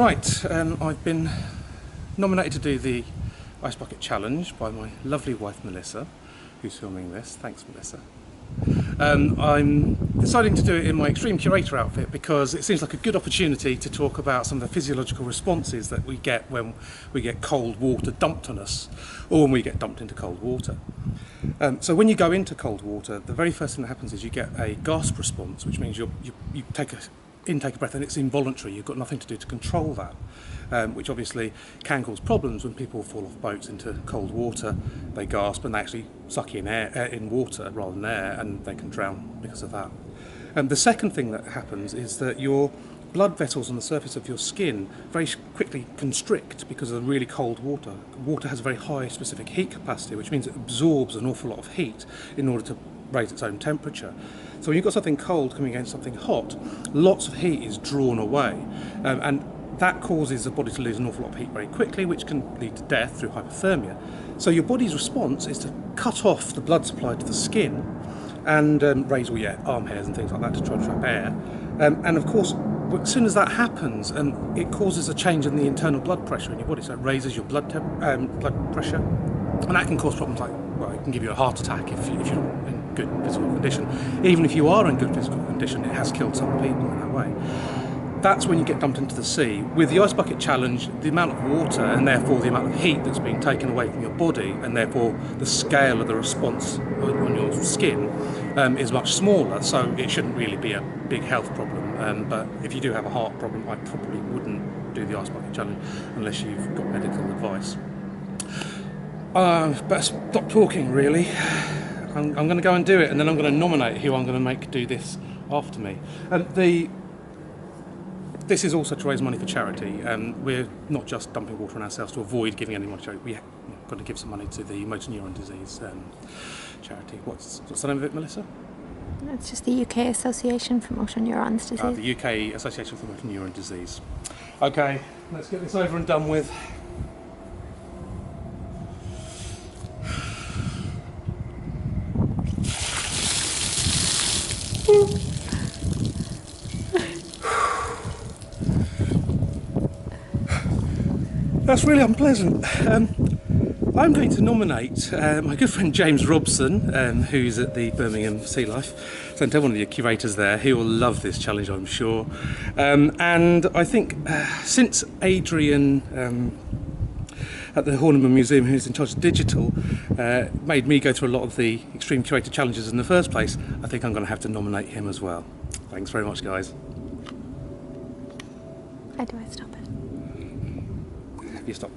Right, I've been nominated to do the Ice Bucket Challenge by my lovely wife Melissa, who's filming this. Thanks, Melissa. I'm deciding to do it in my Extreme Curator outfit because it seems like a good opportunity to talk about some of the physiological responses that we get when we get cold water dumped on us, or when we get dumped into cold water. So when you go into cold water, the very first thing that happens is you get a gasp response, which means you take a intake of breath and it's involuntary. You've got nothing to do to control that, which obviously can cause problems when people fall off boats into cold water. They gasp and they actually suck in air, in water rather than air, and they can drown because of that. The second thing that happens is that your blood vessels on the surface of your skin very quickly constrict because of the really cold water. Water has a very high specific heat capacity, which means it absorbs an awful lot of heat in order to raise its own temperature. So when you've got something cold coming against something hot, lots of heat is drawn away, and that causes the body to lose an awful lot of heat very quickly, which can lead to death through hypothermia. So your body's response is to cut off the blood supply to the skin and raise all your arm hairs and things like that to try to trap air. And of course, as soon as that happens, it causes a change in the internal blood pressure in your body, so it raises your blood pressure, and that can cause problems like, well, it can give you a heart attack if you're not in good physical condition. Even if you are in good physical condition, it has killed some people in that way. That's when you get dumped into the sea. With the Ice Bucket Challenge, the amount of water and therefore the amount of heat that's being taken away from your body, and therefore the scale of the response on your skin is much smaller, so it shouldn't really be a big health problem. But if you do have a heart problem, I probably wouldn't do the Ice Bucket Challenge unless you've got medical advice. Better stop talking, really. I'm going to go and do it, and then I'm going to nominate who I'm going to make do this after me. This is also to raise money for charity. We're not just dumping water on ourselves to avoid giving any money to charity. We've got to give some money to the motor neuron disease charity. What's the name of it, Melissa? It's just the UK Association for Motor Neurons Disease. The UK Association for Motor Neuron Disease. Okay, let's get this over and done with. That's really unpleasant. I'm going to nominate my good friend James Robson, who's at the Birmingham Sea Life Centre, one of the curators there. He will love this challenge, I'm sure. And I think since Adrian at the Horniman Museum, who's in charge of digital, made me go through a lot of the Extreme Curator challenges in the first place, I think I'm going to have to nominate him as well. Thanks very much, guys. How do I stop it? Have you stopped?